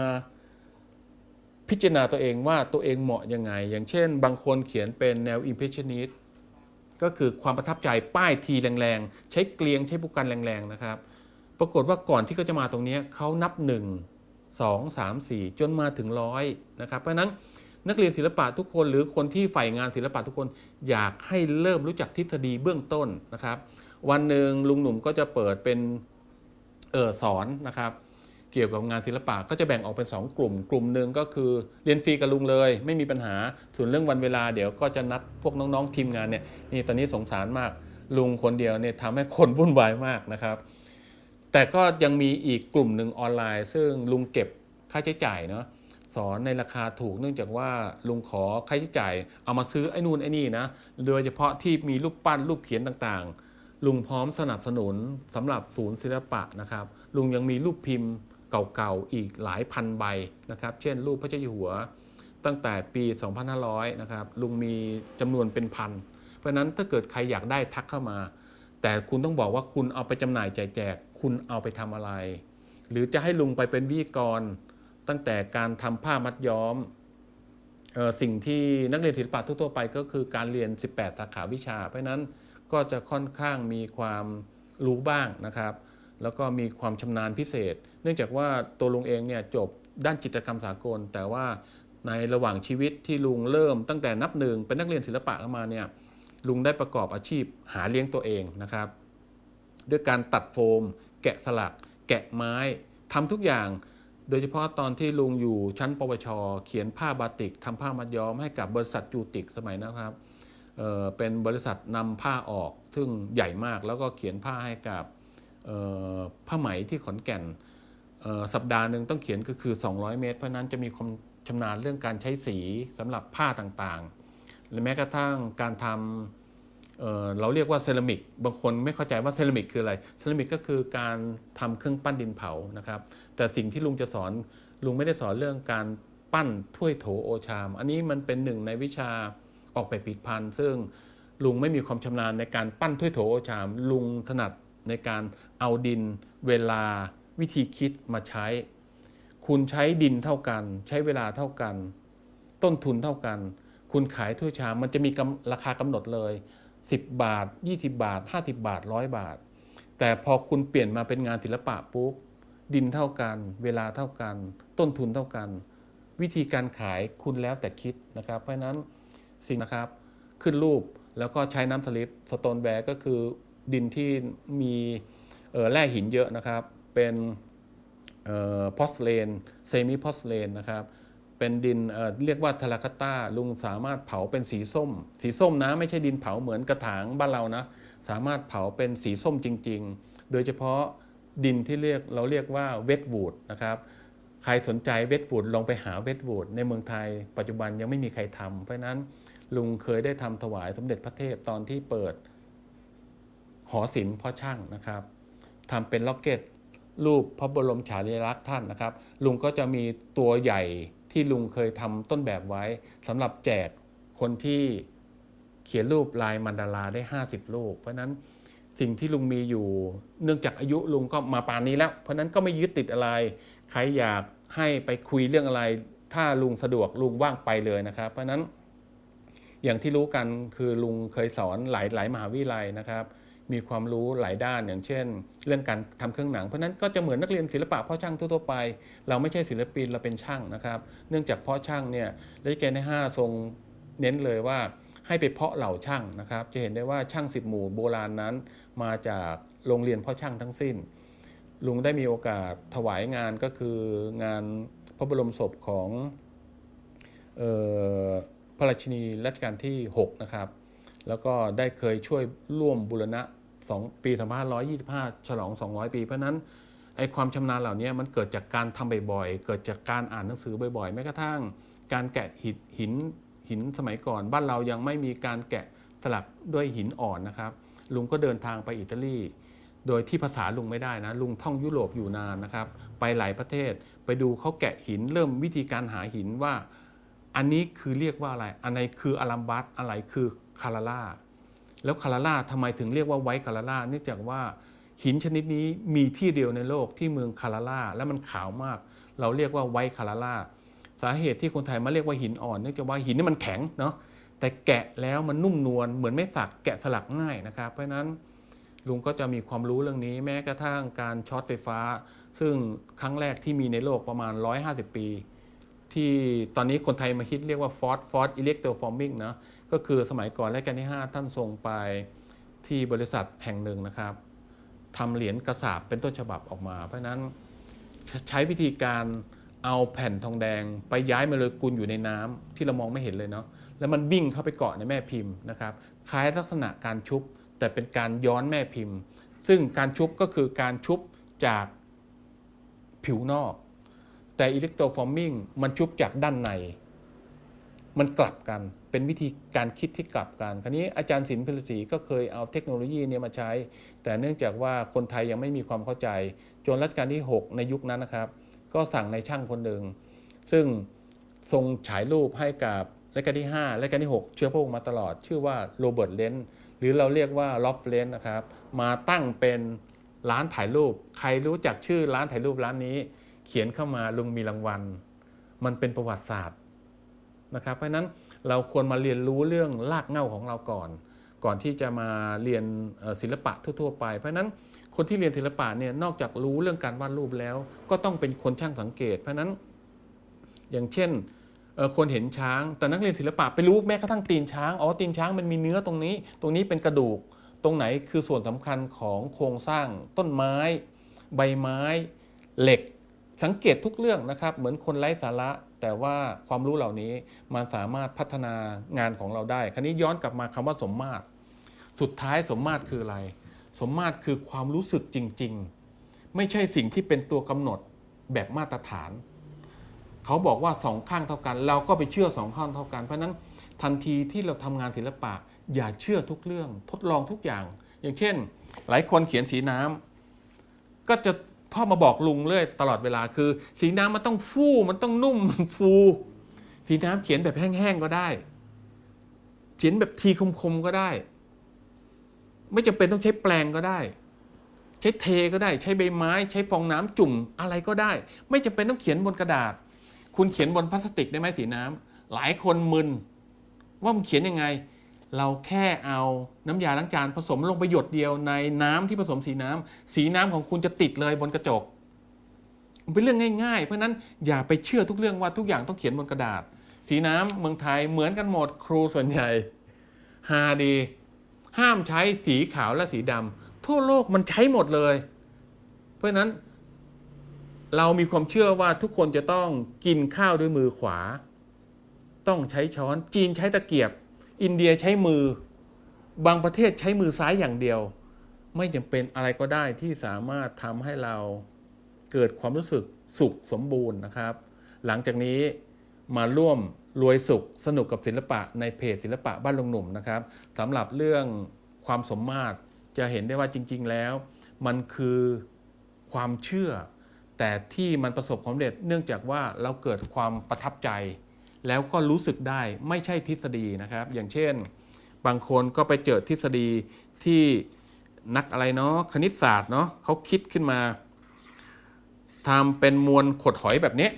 พิจารณาตัวเองว่าตัวเองเหมาะยังไงอย่างเช่นบางคนเขียนเป็นแนว Impressionist ก็คือความประทับใจป้ายทีแรงๆใช้เกลียงใช้บุกกันแรงๆนะครับปรากฏว่าก่อนที่เขาจะมาตรงนี้เขานับ1 2 3 4จนมาถึง100นะครับเพราะฉะนั้นนักเรียนศิลปะทุกคนหรือคนที่ใฝ่งานศิลปะทุกคนอยากให้เริ่มรู้จักทฤษฎีเบื้องต้นนะครับวันหนึ่งลุงหนุ่มก็จะเปิดเป็นสอนนะครับเกี่ยวกับงานศิลปะก็จะแบ่งออกเป็น2 กลุ่มหนึ่งก็คือเรียนฟรีกับลุงเลยไม่มีปัญหาส่วนเรื่องวันเวลาเดี๋ยวก็จะนัดพวกน้องๆทีมงานเนี่ยนี่ตอนนี้สงสารมากลุงคนเดียวเนี่ยทำให้คนวุ่นวายมากนะครับแต่ก็ยังมีอีกกลุ่มหนึ่งออนไลน์ซึ่งลุงเก็บค่าใช้จ่ายเนาะสอนในราคาถูกเนื่องจากว่าลุงขอค่าใช้จ่ายเอามาซื้อไอ้นู่นไอ้นี่นะโดยเฉพาะที่มีรูปปั้นรูปเขียนต่างๆลุงพร้อมสนับสนุนสำหรับศูนย์ศิลปะนะครับลุงยังมีรูปพิมพ์เก่าๆอีกหลายพันใบนะครับเช่นรูปพระเจ้าอยู่หัวตั้งแต่ปี 2500 นะครับลุงมีจำนวนเป็นพันเพราะนั้นถ้าเกิดใครอยากได้ทักเข้ามาแต่คุณต้องบอกว่าคุณเอาไปจำหน่ายแจกคุณเอาไปทำอะไรหรือจะให้ลุงไปเป็นวิทยากรตั้งแต่การทำผ้ามัดย้อมสิ่งที่นักเรียนศิลปะทั่วๆไปก็คือการเรียน18 สาขาวิชาเพราะนั้นก็จะค่อนข้างมีความรู้บ้างนะครับแล้วก็มีความชำนาญพิเศษเนื่องจากว่าตัวลุงเองเนี่ยจบด้านจิตรกรรมสากลแต่ว่าในระหว่างชีวิตที่ลุงเริ่มตั้งแต่นับหนึ่งเป็นนักเรียนศิลปะเข้ามาเนี่ยลุงได้ประกอบอาชีพหาเลี้ยงตัวเองนะครับด้วยการตัดโฟมแกะสลักแกะไม้ท ทำทุกอย่างโดยเฉพาะตอนที่ลุงอยู่ชั้นปวชเขียนผ้าบาติกทำผ้ามัดย้อมให้กับบริษัทจูติกสมัยนะครับเป็นบริษัทนำผ้าออกซึ่งใหญ่มากแล้วก็เขียนผ้าให้กับผ้าไหมที่ขอนแก่นสัปดาห์หนึ่งต้องเขียนก็คือ200 เมตรเพราะนั้นจะมีความชำนาญเรื่องการใช้สีสำหรับผ้าต่างๆและแม้กระทั่งการทำเราเรียกว่าเซรามิกบางคนไม่เข้าใจว่าเซรามิกคืออะไรเซรามิกก็คือการทำเครื่องปั้นดินเผานะครับแต่สิ่งที่ลุงจะสอนลุงไม่ได้สอนเรื่องการปั้นถ้วยโถโอชามอันนี้มันเป็นหนึ่งในวิชาออกแบบผลิตภัณฑ์ซึ่งลุงไม่มีความชำนาญในการปั้นถ้วยโถโอชามลุงถนัดในการเอาดินเวลาวิธีคิดมาใช้คุณใช้ดินเท่ากันใช้เวลาเท่ากันต้นทุนเท่ากันคุณขายถ้วยชามมันจะมีราคากำหนดเลย10 บาท20 บาท50 บาท100 บาทแต่พอคุณเปลี่ยนมาเป็นงานศิลปะปุ๊บดินเท่ากันเวลาเท่ากันต้นทุนเท่ากันวิธีการขายคุณแล้วแต่คิดนะครับเพราะฉะนั้นสิ่งนะครับขึ้นรูปแล้วก็ใช้น้ำสลิปสโตนแวร์ก็คือดินที่มีแร่หินเยอะนะครับเป็นพอสเลนเซมิพอสเลนนะครับเป็นดินเรียกว่าทาราคาต้าลุงสามารถเผาเป็นสีส้มนะไม่ใช่ดินเผาเหมือนกระถางบ้านเรานะสามารถเผาเป็นสีส้มจริงๆโดยเฉพาะดินที่เราเรียกว่าเวทวูดนะครับใครสนใจเวทวูดลองไปหาเวทวูดในเมืองไทยปัจจุบันยังไม่มีใครทำเพราะนั้นลุงเคยได้ทำถวายสมเด็จพระเทพตอนที่เปิดหอศิลป์พ่อช่างนะครับทำเป็นล็อกเก็ตรูปพระบรมฉายาลักษณ์ท่านนะครับลุงก็จะมีตัวใหญ่ที่ลุงเคยทำต้นแบบไว้สำหรับแจกคนที่เขียนรูปลายมันดาราได้50 รูปเพราะนั้นสิ่งที่ลุงมีอยู่เนื่องจากอายุลุงก็มาป่านนี้แล้วเพราะนั้นก็ไม่ยึดติดอะไรใครอยากให้ไปคุยเรื่องอะไรถ้าลุงสะดวกลุงว่างไปเลยนะครับเพราะนั้นอย่างที่รู้กันคือลุงเคยสอนหลายมหาวิทยาลัยนะครับมีความรู้หลายด้านอย่างเช่นเรื่องการทำเครื่องหนังเพราะนั้นก็จะเหมือนนักเรียนศิลปะพ่อช่างทั่วๆไปเราไม่ใช่ศิลปินเราเป็นช่างนะครับเนื่องจากพ่อช่างเนี่ยรัชกาลที่5ทรงเน้นเลยว่าให้ไปเพาะเหล่าช่างนะครับจะเห็นได้ว่าช่าง10 หมู่โบราณนั้นมาจากโรงเรียนพ่อช่างทั้งสิ้นลุงได้มีโอกาสถวายงานก็คืองานพระบรมศพของพระราชินีรัชกาลที่6นะครับแล้วก็ได้เคยช่วยร่วมบูรณะปี2525ฉลอง200 ปีเพราะนั้นไอ้ความชำนาญเหล่านี้มันเกิดจากการทำบ่อยๆเกิดจากการอ่านหนังสือบ่อยๆแม้กระทั่งการแกะหินสมัยก่อนบ้านเรายังไม่มีการแกะสลักด้วยหินอ่อนนะครับลุงก็เดินทางไปอิตาลีโดยที่ภาษาลุงไม่ได้นะลุงท่องยุโรปอยู่นานนะครับไปหลายประเทศไปดูเขาแกะหินเริ่มวิธีการหาหินว่าอันนี้คือเรียกว่าอะไรอันไหนคืออลัมบัสอะไรคือคาราล่าแล้วคาราล่าทำไมถึงเรียกว่าไวท์คาราล่าเนื่องจากว่าหินชนิดนี้มีที่เดียวในโลกที่เมืองคาราล่าและมันขาวมากเราเรียกว่าไวท์คาราล่าสาเหตุที่คนไทยมาเรียกว่าหินอ่อนเนื่องจากว่าหินนี่มันแข็งเนาะแต่แกะแล้วมันนุ่มนวลเหมือนไม่สักแกะสลักง่ายนะครับเพราะนั้นลุงก็จะมีความรู้เรื่องนี้แม้กระทั่งการช็อตไฟฟ้าซึ่งครั้งแรกที่มีในโลกประมาณ150 ปีที่ตอนนี้คนไทยมาคิดเรียกว่าฟอร์สอิเล็กโทรฟอร์มิงนะก็คือสมัยก่อนรัชกาลที่5ท่านทรงไปที่บริษัทแห่งหนึ่งนะครับทำเหรียญกระสาบเป็นต้นฉบับออกมาเพราะนั้นใช้วิธีการเอาแผ่นทองแดงไปย้ายโมเลกุลอยู่ในน้ำที่เรามองไม่เห็นเลยเนาะแล้วมันวิ่งเข้าไปเกาะในแม่พิมพ์นะครับคล้ายลักษณะการชุบแต่เป็นการย้อนแม่พิมพ์ซึ่งการชุบก็คือการชุบจากผิวนอกแต่อิเล็กโทรฟอร์มิงมันชุบจากด้านในมันกลับกันเป็นวิธีการคิดที่กลับกันคราวนี้อาจารย์ศิลป์พิรศรีก็เคยเอาเทคโนโลยีนี้มาใช้แต่เนื่องจากว่าคนไทยยังไม่มีความเข้าใจจนรัชกาลที่6ในยุคนั้นนะครับก็สั่งในช่างคนหนึ่งซึ่งทรงฉายรูปให้กับรัชกาลที่5รัชกาลที่6เชื้อพระองค์มาตลอดชื่อว่าโรเบิร์ตเลนส์หรือเราเรียกว่าล็อฟเลนส์นะครับมาตั้งเป็นร้านถ่ายรูปใครรู้จักชื่อร้านถ่ายรูปร้านนี้เขียนเข้ามาลุงมีรางวัลมันเป็นประวัติศาสตร์นะครับเพราะฉะนั้นเราควรมาเรียนรู้เรื่องรากเหง้าของเราก่อนที่จะมาเรียนศิลปะทั่วๆไปเพราะฉะนั้นคนที่เรียนศิลปะเนี่ยนอกจากรู้เรื่องการวาดรูปแล้วก็ต้องเป็นคนช่างสังเกตเพราะฉะนั้นอย่างเช่นคนเห็นช้างแต่นักเรียนศิลปะไปรู้แม้กระทั่งตีนช้างตีนช้างมันมีเนื้อตรงนี้เป็นกระดูกตรงไหนคือส่วนสำคัญของโครงสร้างต้นไม้ใบไม้เหล็ก สังเกตทุกเรื่องนะครับเหมือนคนไร้สาระแต่ว่าความรู้เหล่านี้มันสามารถพัฒนางานของเราได้คราวนี้ย้อนกลับมาคำว่าสมมาตรสุดท้ายสมมาตรคืออะไรสมมาตรคือความรู้สึกจริงๆไม่ใช่สิ่งที่เป็นตัวกำหนดแบบมาตรฐานเขาบอกว่าสองข้างเท่ากันเราก็ไปเชื่อสองข้างเท่ากันเพราะนั้นทันทีที่เราทำงานศิลปะอย่าเชื่อทุกเรื่องทดลองทุกอย่างอย่างเช่นหลายคนเขียนสีน้ำก็จะพ่อมาบอกลุงเรื่อยตลอดเวลาคือสีน้ำมันต้องฟูมันต้องนุ่มมันฟูสีน้ำเขียนแบบแห้งๆก็ได้เขียนแบบทีคมๆก็ได้ไม่จำเป็นต้องใช้แปรงก็ได้ใช้เทก็ได้ใช้ใบไม้ใช้ฟองน้ำจุ่มอะไรก็ได้ไม่จำเป็นต้องเขียนบนกระดาษคุณเขียนบนพลาสติกได้ไหมสีน้ำหลายคนมึนว่ามันเขียนยังไงเราแค่เอาน้ำยาล้างจานผสมลงไปหยดเดียวในน้ำที่ผสมสีน้ำของคุณจะติดเลยบนกระจกมันเป็นเรื่องง่ายๆเพราะนั้นอย่าไปเชื่อทุกเรื่องว่าทุกอย่างต้องเขียนบนกระดาษสีน้ำเมืองไทยเหมือนกันหมดครูส่วนใหญ่ฮาดีห้ามใช้สีขาวและสีดำทั่วโลกมันใช้หมดเลยเพราะนั้นเรามีความเชื่อว่าทุกคนจะต้องกินข้าวด้วยมือขวาต้องใช้ช้อนจีนใช้ตะเกียบอินเดียใช้มือบางประเทศใช้มือซ้ายอย่างเดียวไม่จำเป็นอะไรก็ได้ที่สามารถทำให้เราเกิดความรู้สึกสุขสมบูรณ์นะครับหลังจากนี้มาร่วมรวยสุขสนุกกับศิลปะในเพจศิลปะบ้านลุงหนุ่มนะครับสำหรับเรื่องความสมมาตรจะเห็นได้ว่าจริงๆแล้วมันคือความเชื่อแต่ที่มันประสบความสำเร็จเนื่องจากว่าเราเกิดความประทับใจแล้วก็รู้สึกได้ไม่ใช่ทฤษฎีนะครับอย่างเช่นบางคนก็ไปเจอทฤษฎีที่นักอะไรเนาะคณิตศาสตร์เนาะเขาคิดขึ้นมาทำเป็นมวลขดหอยแบบนี้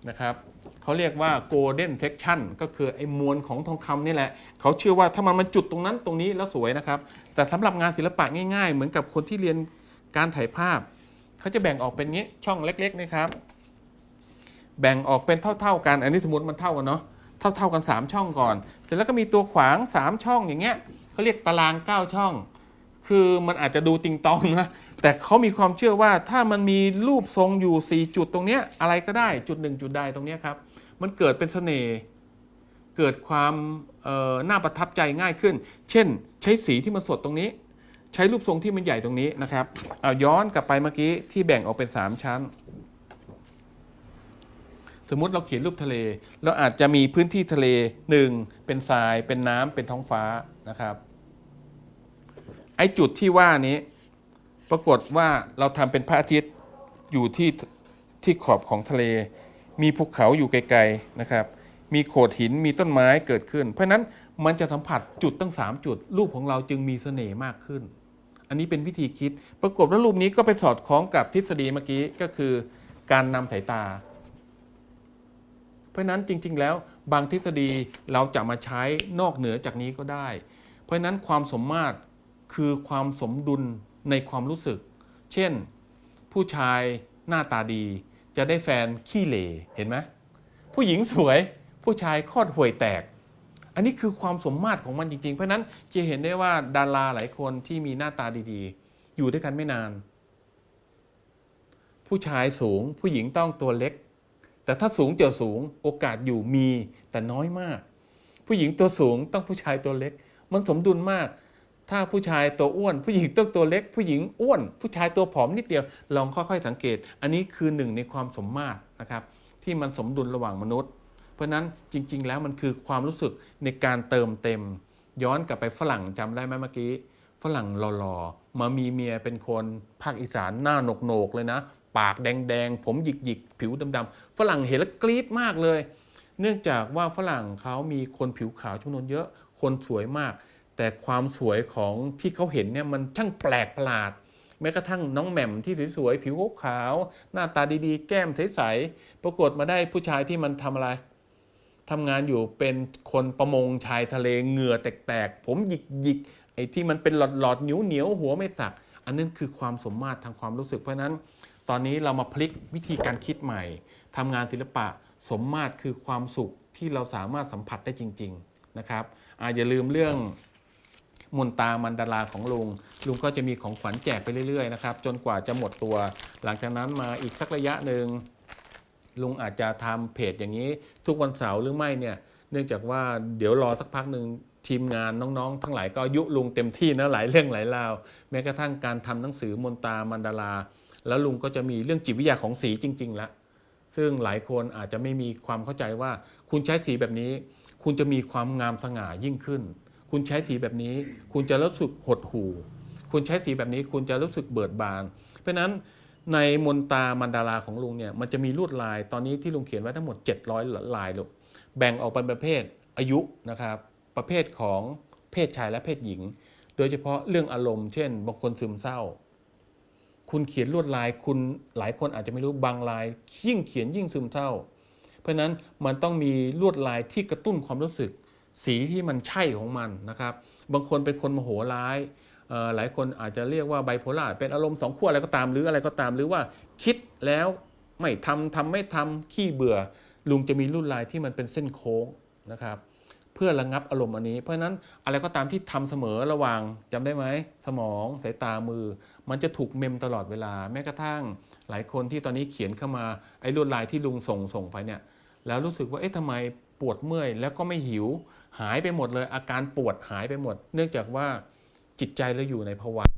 นะครับเขาเรียกว่า golden section ก็คือไอ้มวลของทองคำนี่แหละเขาเชื่อว่าถ้ามันจุดตรงนั้นตรงนี้แล้วสวยนะครับแต่สำหรับงานศิลปะง่ายๆเหมือนกับคนที่เรียนการถ่ายภาพเขาจะแบ่งออกเป็นงี้ช่องเล็กๆนะครับแบ่งออกเป็นเท่าๆกันอันนี้สมมติมันเท่ากันเนาะเท่ากัน3ช่องก่อนเสร็จแล้วก็มีตัวขวาง3ช่องอย่างเงี้ยเขาเรียกตาราง9ช่องคือมันอาจจะดูติงตองนะแต่เขามีความเชื่อว่าถ้ามันมีรูปทรงอยู่4จุดตรงเนี้ยอะไรก็ได้จุด1จุดใดตรงเนี้ยครับมันเกิดเป็นเสน่ห์เกิดความน่าประทับใจง่ายขึ้นเช่นใช้สีที่มันสดตรงนี้ใช้รูปทรงที่มันใหญ่ตรงนี้นะครับเอาย้อนกลับไปเมื่อกี้ที่แบ่งออกเป็น3ชั้นสมมุติเราเขียนรูปทะเลเราอาจจะมีพื้นที่ทะเล1เป็นทรายเป็นน้ำเป็นท้องฟ้านะครับไอ้จุดที่ว่านี้ปรากฏว่าเราทำเป็นพระอาทิตย์อยู่ที่ขอบของทะเลมีภูเขาอยู่ไกลๆนะครับมีโขดหินมีต้นไม้เกิดขึ้นเพราะนั้นมันจะสัมผัสจุดตั้ง3จุดรูปของเราจึงมีเสน่ห์มากขึ้นอันนี้เป็นวิธีคิดปรากฏว่ารูปนี้ก็ไปสอดคล้องกับทฤษฎีเมื่อกี้ก็คือการนำสายตาเพราะนั้นจริงๆแล้วบางทฤษฎีเราจะมาใช้นอกเหนือจากนี้ก็ได้เพราะนั้นความสมมาตรคือความสมดุลในความรู้สึกเช่นผู้ชายหน้าตาดีจะได้แฟนขี้เหร่เห็นไหมผู้หญิงสวยผู้ชายคลอดห่วยแตกอันนี้คือความสมมาตรของมันจริงๆเพราะนั้นจะเห็นได้ว่าดาราหลายคนที่มีหน้าตาดีๆอยู่ด้วยกันไม่นานผู้ชายสูงผู้หญิงต้องตัวเล็กแต่ถ้าสูงเจอสูงโอกาสอยู่มีแต่น้อยมากผู้หญิงตัวสูงต้องผู้ชายตัวเล็กมันสมดุลมากถ้าผู้ชายตัวอ้วนผู้หญิงต้องตัวเล็กผู้หญิงอ้วนผู้ชายตัวผอมนิดเดียวลองค่อยๆสังเกตอันนี้คือหนึ่งในความสมมาตรนะครับที่มันสมดุลระหว่างมนุษย์เพราะนั้นจริงๆแล้วมันคือความรู้สึกในการเติมเต็มย้อนกลับไปฝรั่งจำได้ไหมเมื่อกี้ฝรั่งหล่อๆมามีเมียเป็นคนภาคอีสานหน้าโหนกๆเลยนะปากแดงๆผมหยิกๆผิวดำๆฝรั่งเห็นแล้วกรี๊ดมากเลยเนื่องจากว่าฝรั่งเขามีคนผิวขาวจำนวนเยอะคนสวยมากแต่ความสวยของที่เขาเห็นเนี่ยมันช่างแปลกประหลาดแม้กระทั่งน้องแหม่มที่สวยๆผิวขาวหน้าตาดีๆแก้มใสๆปรากฏมาได้ผู้ชายที่มันทำอะไรทำงานอยู่เป็นคนประมงชายทะเลเหงื่อแตกๆผมหยิกๆไอ้ที่มันเป็นหลอดๆเหนียวหัวไม่สักอันนั้นคือความสมมาตรทางความรู้สึกเพราะนั้นตอนนี้เรามาพลิกวิธีการคิดใหม่ทำงานศิลปะสมมาตรคือความสุขที่เราสามารถสัมผัสได้จริงๆนะครับอย่าลืมเรื่องมนตามันดาราของลุงก็จะมีของขวัญแจกไปเรื่อยๆนะครับจนกว่าจะหมดตัวหลังจากนั้นมาอีกสักระยะหนึ่ง ลุงอาจจะทำเพจอย่างนี้ทุกวันเสาร์หรือไม่เนี่ยเนื่องจากว่าเดี๋ยวรอสักพักหนึ่งทีมงานน้องๆ ทั้งหลายก็ยุลุงเต็มที่นะหลายเรื่องหลายราวแม้กระทั่งการทำหนังสือมนตรามันดารา แล้วลุงก็จะมีเรื่องจิตวิทยาของสีจริงๆแล้วซึ่งหลายคนอาจจะไม่มีความเข้าใจว่าคุณใช้สีแบบนี้ คุณจะมีความงามสง่ายิ่งขึ้น คุณใช้สีแบบนี้ คุณจะรู้สึกหดหู่คุณใช้สีแบบนี้คุณจะรู้สึกเบิกบาน เพราะฉะนั้นในมนตรามันดาราของลุงเนี่ยมันจะมีลวดลายตอนนี้ที่ลุงเขียนไว้ทั้งหมด700ลายลูกแบ่งออกเป็นประเภทอายุนะครับประเภทของเพศชายและเพศหญิง โดยเฉพาะเรื่องอารมณ์เช่นบางคนซึมเศร้าคุณเขียนลวดลายคุณหลายคนอาจจะไม่รู้บางลายยิ่งเขียนยิ่งซึมเศร้าเพราะนั้นมันต้องมีลวดลายที่กระตุ้นความรู้สึกสีที่มันใช่ของมันนะครับบางคนเป็นคนโมโหร้ายหลายคนอาจจะเรียกว่าไบโพล่าเป็นอารมณ์สองขั้วอะไรก็ตามหรืออะไรก็ตามหรือว่าคิดแล้วไม่ทำไม่ทำขี้เบื่อลุงจะมีลวดลายที่มันเป็นเส้นโค้งนะครับเพื่อระงับอารมณ์อันนี้เพราะฉะนั้นอะไรก็ตามที่ทำเสมอระหว่างจำได้ไหมสมองสายตามือมันจะถูกเมมตลอดเวลาแม้กระทั่งหลายคนที่ตอนนี้เขียนเข้ามาไอ้ลวดลายที่ลุงส่งไปเนี่ยแล้วรู้สึกว่าเอ๊ะทำไมปวดเมื่อยแล้วก็ไม่หิวหายไปหมดเลยอาการปวดหายไปหมดเนื่องจากว่าจิตใจเราอยู่ในภวังค์